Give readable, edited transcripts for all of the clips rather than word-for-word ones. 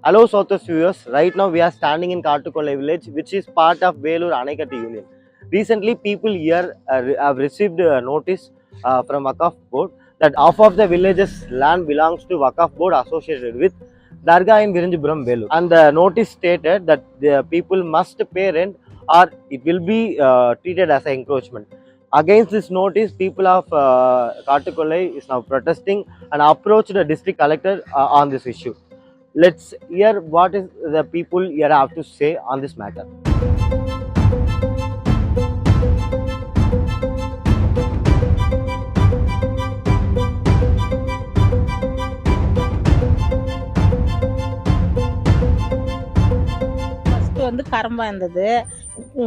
Hello Southwest viewers, right now we are standing in Kartukollai village which is part of Velur Anaikatti Union. Recently people here have received a notice from Waqf board that half of the village's land belongs to Waqf board associated with Dargah in Virinjapuram, Velur. And the notice stated that the people must pay rent or it will be treated as an encroachment. Against this notice, people of Kartukollai is now protesting and approached the district collector on this issue. Let's hear what is the people here have to say on this matter. வந்து கரம்பா இருந்தது,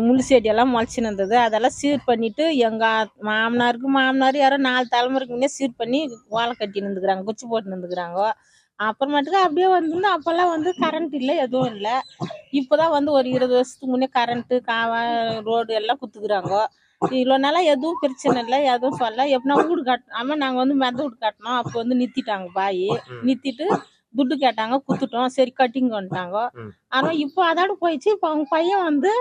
முள்ளு செடியெல்லாம் முளைச்சின்னு இருந்தது. அதெல்லாம் சீர் பண்ணிட்டு எங்கள் மாமனார் யாரோ 4 தலைமுறைக்கு முன்னே சீர் பண்ணி ஓலை கட்டின்னு இருந்துக்கிறாங்க, குச்சி போட்டுன்னு இருந்துக்கிறாங்க. அப்புறமேட்டுக்கு அப்படியே வந்து அப்போல்லாம் வந்து கரண்ட் இல்லை, எதுவும் இல்லை. இப்போ தான் வந்து ஒரு 20 வருஷத்துக்கு முன்னே கரண்ட்டு ரோடு எல்லாம் குத்துக்குறாங்க. இவ்வளோ நாளாக எதுவும் பிரச்சனை இல்லை, எதுவும் சொல்ல. எப்படின்னா வீடு கட்டணும், நாங்கள் வந்து மெத்த வீடு கட்டினோம். அப்போ வந்து நிறுத்திட்டாங்க, பாய் நிறுத்திட்டு துட்டு கேட்டாங்க, குத்துட்டோம். சரி கட்டிங்க வந்துட்டாங்க. ஆனால் இப்போ அதோட போயிடுச்சு. இப்போ அவங்க பையன் வந்து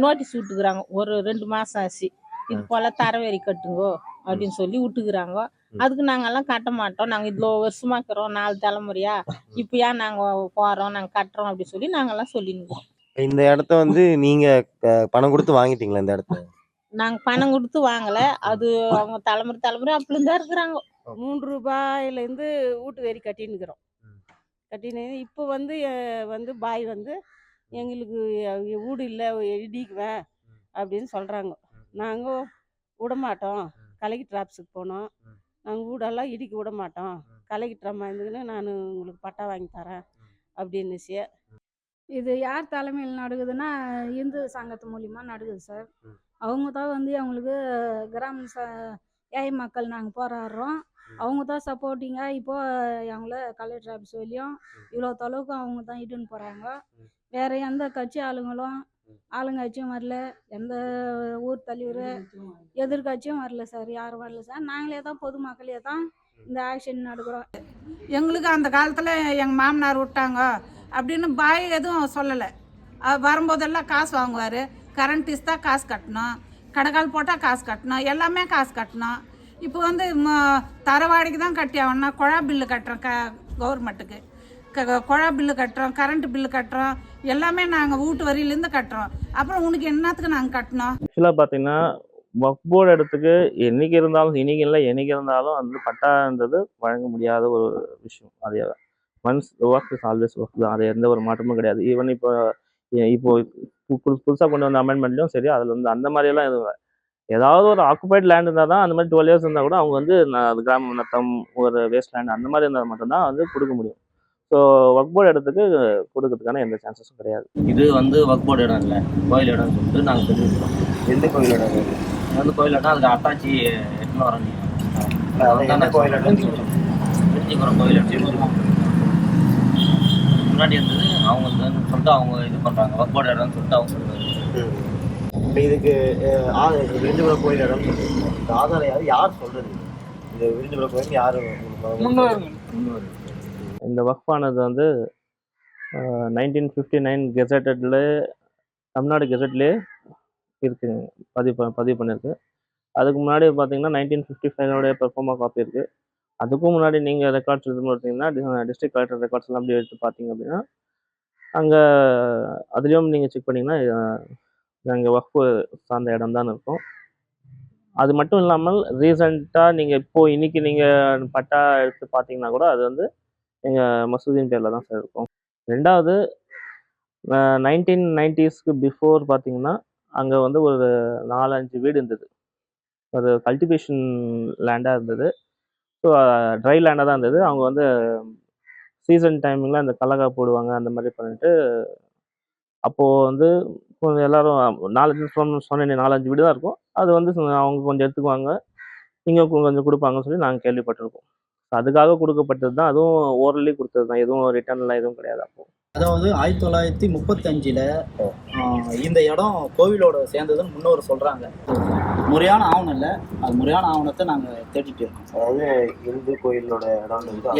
நோட்டீஸ் விட்டுக்கிறாங்க, ஒரு 2 மாதம் ஆச்சு. இது போல் தரவேரி கட்டுங்கோ அப்படின்னு சொல்லி விட்டுக்கிறாங்க. அதுக்கு நாங்கெல்லாம் கட்ட மாட்டோம், நாங்கள் இவ்வளோ வருஷமா இருக்கிறோம், 4 தலைமுறையா, இப்போ ஏன் நாங்கள் போகிறோம், நாங்கள் கட்டுறோம் அப்படின்னு சொல்லி நாங்கெல்லாம் சொல்லிருக்கோம். இந்த இடத்த வந்து நீங்க பணம் கொடுத்து வாங்கிட்டீங்களா? இந்த இடத்த நாங்கள் பணம் கொடுத்து வாங்கலை, அது அவங்க தலைமுறை அப்படிதான் இருக்கிறாங்க. 3 ரூபாயிலேருந்து வீட்டு வரி கட்டின்னுக்கிறோம். கட்டினு இப்போ வந்து பாய் வந்து எங்களுக்கு வீடு இல்லை, இடிக்குவேன் அப்படின்னு சொல்கிறாங்க. நாங்கள் விட மாட்டோம், கலெக்டர் ஆஃபீஸுக்கு போனோம். நாங்கள் வீடெல்லாம் இடிக்க விட மாட்டோம், கலெக்டர் அம்மா இருந்துக்குன்னு நான் உங்களுக்கு பட்டா வாங்கி தரேன் அப்படின்னுச்சு. இது யார் தலைமையில் நடக்குதுன்னா இந்து சங்கத்து மூலிமா நடக்குது சார். அவங்க தான் வந்து அவங்களுக்கு கிராம ஏழை மக்கள் நாங்கள் போராடுறோம், அவங்க தான் சப்போர்ட்டிங்காக இப்போது அவங்கள கலெக்டர் ஆஃபீஸ் வரையும் இவ்வளோ தொலைவுக்கு அவங்க தான் இட்டுன்னு போகிறாங்க. வேறு எந்த கட்சி ஆளுங்கட்சியும் வரல, எந்த ஊர் தலைவர் எதிர்கட்சியும் வரல சார், யாரும் வரல சார். நாங்களே தான் பொதுமக்களே தான் இந்த ஆக்ஷன் நடக்கிறோம். எங்களுக்கு அந்த காலத்தில் எங்கள் மாமனார் விட்டாங்க அப்படின்னு பாய் எதுவும் சொல்லலை. வரும்போதெல்லாம் காசு வாங்குவார், கரண்ட் இஸ்தா காசு கட்டணும், கடைக்கால் போட்டால் காசு கட்டணும், எல்லாமே காசு கட்டணும். இப்போ வந்து தரவாடிக்கு தான் கட்டி ஆகணும். குழா பில்லு கட்டுறோம், கவர்மெண்ட்டுக்கு குழா பில்லு கட்டுறோம், கரண்ட் பில்லு கட்டுறோம், எல்லாமே நாங்கள் வீட்டு வரியிலேருந்து கட்டுறோம். அப்புறம் உனக்கு என்னத்துக்கு நாங்கள் கட்டணும்? ஆக்சுவலாக பார்த்தீங்கன்னா வக்ஃப் போர்டு இடத்துக்கு என்னைக்கு இருந்தாலும், இன்னைக்கு இல்லை என்னைக்கு இருந்தாலும் அந்த பட்டான்றது வழங்க முடியாத ஒரு விஷயம். அது once work is always work தான், அது எந்த ஒரு மாற்றமும் கிடையாது. ஈவன் இப்போ புதுசாக கொண்டு வந்த அமெண்ட்மெண்ட்லையும் சரி, அதில் வந்து அந்த மாதிரியெல்லாம் எதுவும் ஏதாவது ஒரு ஆக்குபைட் லேண்ட் இருந்தால் தான், அந்த மாதிரி 12 years இருந்தால் கூட அவங்க வந்து அது கிராம நத்தம் ஒரு வேஸ்ட் லேண்ட் அந்த மாதிரி இருந்தால் மட்டும்தான் வந்து கொடுக்க முடியும். ஸோ வக்ஃப் போர்டு இடத்துக்கு கொடுக்கறதுக்கான எந்த சான்சஸும் கிடையாது. இது வந்து வக்ஃப் போர்டு இடம் இல்லை, கோயில் இடம்னு சொல்லிட்டு நாங்கள் தெரிவிக்கிறோம். எந்த கோயில் இடம்? இது வந்து கோயில் இடம், அதுக்கு அட்டாச்சி எட்டுன்னு வரோம். கோயில் இடம் தெரிஞ்சுக்கிறோம். கோயில் இடம் முன்னாடி இருந்தது, அவங்க சொல்லிட்டு அவங்க இது பண்ணுறாங்க, வக்ஃப் போர்டு இடம்னு சொல்லிட்டு அவங்க சொல்லுவாங்க. இப்போ இதுக்கு விருந்திபுரம் கோயில் இடம் சொல்லுங்க, இந்த ஆதாரம் யார் சொல்றது? இந்த விருந்திபுரம் கோயில் யார் இந்த வக்ஃபானது வந்து 1959 கெசட்டடில் தமிழ்நாடு கெசட்லேயே இருக்குங்க, பதிவு பண்ணியிருக்கு. அதுக்கு முன்னாடி பார்த்தீங்கன்னா 1955 பெர்ஃபார்மா காப்பி இருக்குது. அதுக்கும் முன்னாடி நீங்கள் ரெக்கார்ட்ஸ் இது பார்த்தீங்கன்னா டிஸ்ட்ரிக்ட் கலெக்டர் ரெக்கார்ட்ஸ் எல்லாம் அப்படி எடுத்து பார்த்தீங்க அப்படின்னா அங்கே அதுலேயும் நீங்கள் செக் பண்ணிங்கன்னா அங்கே வக்ஃபு சார்ந்த இடம் தான் இருக்கும். அது மட்டும் இல்லாமல் ரீசெண்டாக நீங்கள் இப்போது இன்றைக்கி நீங்கள் பட்டா எடுத்து பார்த்தீங்கன்னா கூட அது வந்து எங்கள் மசூதியின் பேரில் தான் சார் இருக்கும். ரெண்டாவது 1990s பிஃபோர் பார்த்தீங்கன்னா அங்கே வந்து ஒரு 4-5 வீடு இருந்தது, ஒரு கல்டிவேஷன் லேண்டாக இருந்தது. ஸோ ட்ரை லேண்டாக தான் இருந்தது. அவங்க வந்து சீசன் டைமிங்கில் அந்த கடலக்கா போடுவாங்க, அந்த மாதிரி பண்ணிட்டு அப்போது வந்து கொஞ்சம் எல்லோரும் 4-5 வீடு தான் இருக்கும். அது வந்து அவங்க கொஞ்சம் எடுத்துக்குவாங்க, இங்கே கொஞ்சம் கொடுப்பாங்கன்னு சொல்லி நாங்கள் கேள்விப்பட்டிருக்கோம். அதுக்காக கொடுக்கப்பட்டது தான், அதுவும் ஓரலி கொடுத்தது தான், எதுவும் ரிட்டர்ன்லாம் எதுவும் கிடையாது. அப்போ அதாவது 1935 இந்த இடம் கோவிலோட சேர்ந்ததுன்னு முன்னோர் சொல்கிறாங்க. முறையான ஆவணம் இல்லை. அது முறையான ஆவணத்தை நாங்கள் தேடிட்டு இருக்கோம். அதாவது இந்து கோயிலோட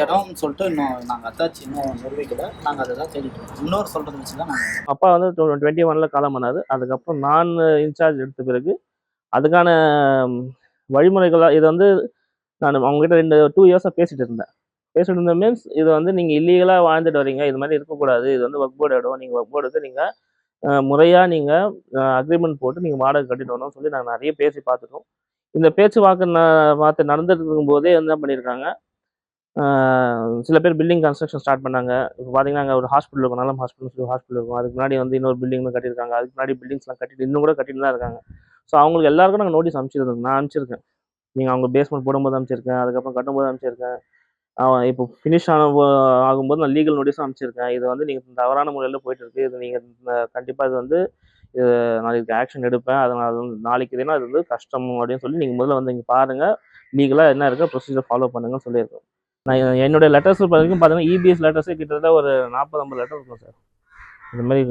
இடம்னு சொல்லிட்டு இன்னும் நாங்கள் அத்தாச்சி இன்னும் நிரூபிக்கல. நாங்கள் அதை தான் தேடிட்டு இருக்கோம். இன்னொரு சொல்கிறத வச்சு தான் நாங்கள். அப்பா வந்து 21 காலம் பண்ணார். அதுக்கப்புறம் நான் இன்சார்ஜ் எடுத்த பிறகு அதுக்கான வழிமுறைகளாக இதை வந்து நான் அவங்ககிட்ட 2 இயர்ஸாக பேசிட்டு இருந்தேன். மீன்ஸ் இது வந்து நீங்கள் இல்லீகலாக வாழ்ந்துட்டு வரீங்க, இது மாதிரி இருக்கக்கூடாது, இது வந்து வக்ஃப் போர்டு இடம், நீங்கள் வக்ஃப் போர்டுக்கு நீங்கள் முறையாக நீங்கள் அக்ரிமெண்ட் போட்டு நீங்கள் வாடகை கட்டிட்டு வரணும்னு சொல்லி நாங்கள் நிறைய பேசி பார்த்துட்டோம். இந்த பேச்சுவார்த்தை நடந்துட்டு இருக்கும்போதே என்ன பண்ணியிருக்காங்க, சில பேர் பில்டிங் கன்ஸ்ட்ரக்ஷன் ஸ்டார்ட் பண்ணாங்க. இப்போ பார்த்தீங்கன்னா அங்கே ஒரு ஹாஸ்பிட்டல் இருக்கும், நல்ல ஹாஸ்பிட்டல் இருக்கும். அதுக்கு முன்னாடி வந்து இன்னொரு பில்டிங்லாம் கட்டியிருக்காங்க. அதுக்கு முன்னாடி பில்டிங்ஸ்லாம் கட்டிட்டு இன்னும் கூட கட்டிட்டு தான் இருக்காங்க. ஸோ அவங்களுக்கு எல்லாருக்கும் நாங்கள் நோட்டீஸ் அனுப்பிச்சிருந்தோம். நான் அனுப்பிச்சிருக்கேன். நீங்கள் அவங்க பேஸ்மெண்ட் போடும்போது அனுப்பிச்சிருக்கேன், அதுக்கப்புறம் கட்டும்போது அனுப்பிச்சிருக்கேன். இப்போ ஃபினிஷ் ஆகும்போது நான் லீகல் நோட்டீஸும் அனுப்பிச்சிருக்கேன். இது வந்து நீங்கள் தவறான முறையில் போயிட்டு இருக்கு, இது நீங்கள் கண்டிப்பாக இது வந்து நான் இதுக்கு ஆக்ஷன் எடுப்பேன், அதனால் அது வந்து நாளைக்கு இதுனா அது வந்து கஷ்டம் அப்படின்னு சொல்லி நீங்கள் முதல்ல வந்து இங்கே பாருங்கள், லீகலாக என்ன இருக்கோ ப்ரொசீஜர் ஃபாலோ பண்ணுங்கன்னு சொல்லியிருக்கோம். நான் என்னுடைய லெட்டர்ஸ் வரைக்கும் பார்த்தீங்கன்னா இபிஎஸ் லெட்டர்ஸே கிட்டத்தட்ட ஒரு 40-50 லெட்டர் இருக்கும் சார், இந்த மாதிரி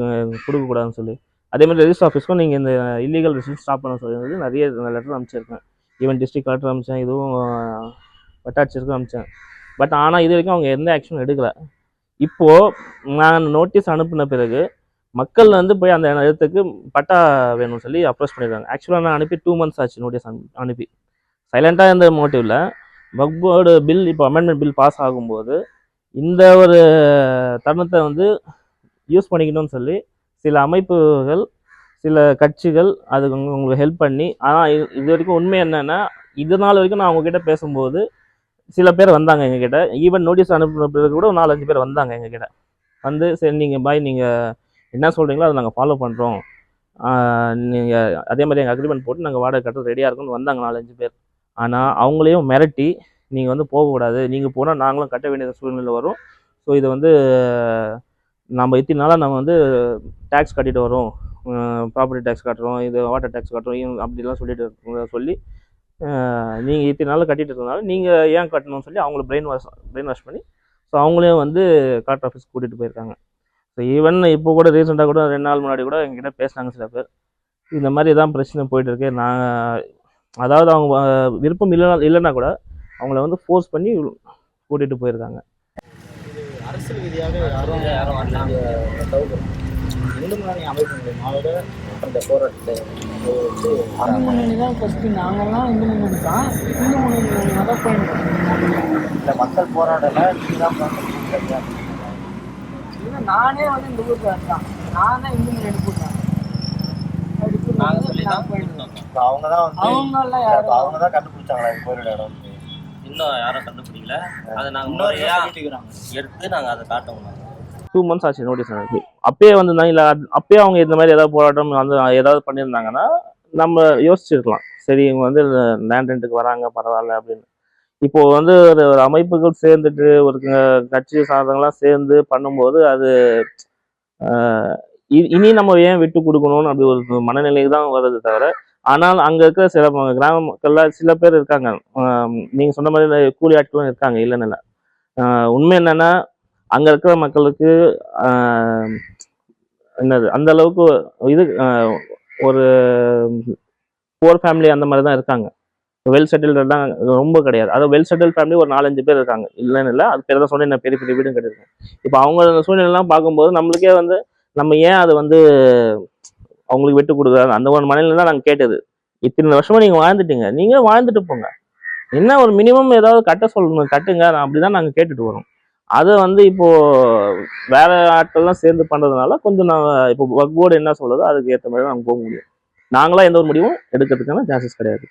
கொடுக்கக்கூடாதுன்னு சொல்லி. அதேமாதிரி ரெஜிஸ்டர் ஆஃபீஸ்க்கும் நீங்கள் இந்த இல்லீகல் ரெசிடென்ஸ் ஸ்டாப் பண்ண சொல்லி நிறைய லெட்டர் அனுப்பிச்சிருக்கேன். ஈவன் டிஸ்ட்ரிக்ட் கலெக்டர் அனுப்பிச்சேன், இதுவும் வட்டாட்சியருக்கும் அனுப்பிச்சேன். பட் ஆனால் இது வரைக்கும் அவங்க எந்த ஆக்ஷனும் எடுக்கலை. இப்போது நான் நோட்டீஸ் அனுப்பின பிறகு மக்கள் வந்து போய் அந்த இடத்துக்கு பட்டா வேணும்னு சொல்லி அப்ரோச் பண்ணியிருக்காங்க. ஆக்சுவலாக நான் அனுப்பி 2 months ஆச்சு நோட்டீஸ் அனுப்பி. சைலண்ட்டாக இருந்த மோட்டிவில் வக்ஃப் போர்டு பில் இப்போ அமெண்ட்மெண்ட் பில் பாஸ் ஆகும்போது இந்த ஒரு தருணத்தை வந்து யூஸ் பண்ணிக்கணும்னு சொல்லி சில அமைப்புகள், சில கட்சிகள் அதுக்கு உங்களுக்கு ஹெல்ப் பண்ணி, ஆனால் இது வரைக்கும் உண்மை என்னென்னா, இது நாள் வரைக்கும் நான் அவங்கக்கிட்ட பேசும்போது சில பேர் வந்தாங்க எங்ககிட்ட. ஈவன் நோட்டீஸ் அனுப்பின பிறகு கூட 4-5 பேர் வந்தாங்க எங்ககிட்ட. வந்து சரி நீங்கள் என்ன சொல்கிறீங்களோ அதை நாங்கள் ஃபாலோ பண்ணுறோம், நீங்கள் அதே மாதிரி எங்கள் அக்ரிமெண்ட் போட்டு நாங்கள் வாடகை கட்ட ரெடியாக இருக்கோம்னு வந்தாங்க 4-5 பேர். ஆனால் அவங்களையும் மிரட்டி நீங்கள் வந்து போகக்கூடாது, நீங்கள் போனால் நாங்களும் கட்ட வேண்டிய சூழ்நிலை வரும், ஸோ இதை வந்து நம்ம இத்தனை நாளாக நம்ம வந்து டேக்ஸ் கட்டிட்டு வரோம், ப்ராப்பர்ட்டி டேக்ஸ் கட்டுறோம், இது வாட்டர் டேக்ஸ் கட்டுறோம் அப்படிலாம் சொல்லி நீங்கள் இத்தனை நாள் கட்டிட்டு இருக்கனால நீங்கள் ஏன் கட்டணும்னு சொல்லி அவங்கள பிரெயின் வாஷ் பண்ணி ஸோ அவங்களையும் வந்து கலெக்டர் ஆஃபீஸ் கூட்டிகிட்டு போயிருக்காங்க. ஸோ ஈவன் இப்போ கூட ரீசெண்டாக கூட 2 நாள் முன்னாடி கூட எங்ககிட்ட பேசினாங்க சில பேர். இந்த மாதிரி தான் பிரச்சனை போயிட்டுருக்கு. அதாவது அவங்க விருப்பம் இல்லைன்னா கூட அவங்கள வந்து ஃபோர்ஸ் பண்ணி கூட்டிகிட்டு போயிருக்காங்க. அரசியல் ரீதியாக யாரும் இந்து முன்னணி அமைப்புகளோட அந்த போராட்டத்தை இந்து முன்னணி தான் ஃபஸ்ட்டு. நாங்கள்லாம் இந்து முன்னணி தான். இந்து முன்னணி தான் போயிருக்கோம். இந்த மக்கள் போராடலை இல்லை, நானே வந்து இந்த ஊருக்கு தான், நான் தான் இந்து முன்னணி போட்டேன். நாங்கள் சொல்லி தான் அவங்க தான் வந்து அவங்கெல்லாம் யாரும் அவங்க தான் கண்டுபிடிச்சாங்களா கோயிலோட இடம்? இன்னும் யாரும் கண்டுபிடிக்கல. அதை நாங்கள் முறையாக எடுத்து நாங்கள் அதை காட்டணும். 2 months ஆச்சு நோட்டீஸ் அனுப்பி. அப்பயே வந்து இல்லை அப்பயே அவங்க இந்த மாதிரி ஏதாவது போராட்டம் வந்து ஏதாவது பண்ணியிருந்தாங்கன்னா நம்ம யோசிச்சிருக்கலாம், சரி இவங்க வந்து லேண்ட் ரெண்ட்டுக்கு வராங்க பரவாயில்ல அப்படின்னு. இப்போது வந்து ஒரு அமைப்புகள் சேர்ந்துட்டு ஒரு கட்சி சார்ந்தவங்களாம் சேர்ந்து பண்ணும்போது அது இனி நம்ம ஏன் விட்டு கொடுக்கணும்னு அப்படி ஒரு மனநிலைக்கு தான் வருது தவிர. ஆனால் அங்கே இருக்கிற சில கிராம மக்கள்லாம் சில பேர் இருக்காங்க, நீங்கள் சொன்ன மாதிரி கூலி ஆட்களும் இருக்காங்க, இல்லைன்னு இல்லை. உண்மை என்னென்னா அங்கே இருக்கிற மக்களுக்கு என்னது அந்த அளவுக்கு இது ஒரு புவர் ஃபேமிலி அந்த மாதிரி தான் இருக்காங்க. வெல் செட்டில்டெல்லாம் ரொம்ப கிடையாது. அதாவது வெல் செட்டில் ஃபேமிலி ஒரு 4-5 பேர் இருக்காங்க, இல்லைன்னு இல்லை. அது பேர் தான் சொன்னேன், பெரிய பெரிய வீடும் கிடையாது. இப்போ அவங்க சூழ்நிலைலாம் பார்க்கும்போது நம்மளுக்கே வந்து நம்ம ஏன் அது வந்து அவங்களுக்கு விட்டு கொடுக்குறாங்க அந்த ஒரு மனநிலை தான் நாங்கள் கேட்டது. இத்தனை வருஷமா நீங்கள் வாழ்ந்துட்டீங்க, நீங்கள் வாழ்ந்துட்டு போங்க, என்ன ஒரு மினிமம் ஏதாவது கட்ட சொல்லணும், கட்டுங்க, அப்படிதான் நாங்கள் கேட்டுட்டு வரோம். அதை வந்து இப்போ வேற ஆட்கள்லாம் சேர்ந்து பண்றதுனால கொஞ்சம் நாங்கள் இப்போ வக்ஃப் போர்டு என்ன சொல்லுதோ அதுக்கு ஏற்ற மாதிரி தான் நாங்கள் போக முடியும். நாங்களாம் எந்த ஒரு முடிவும் எடுக்கிறதுக்கான சான்சஸ் கிடையாது.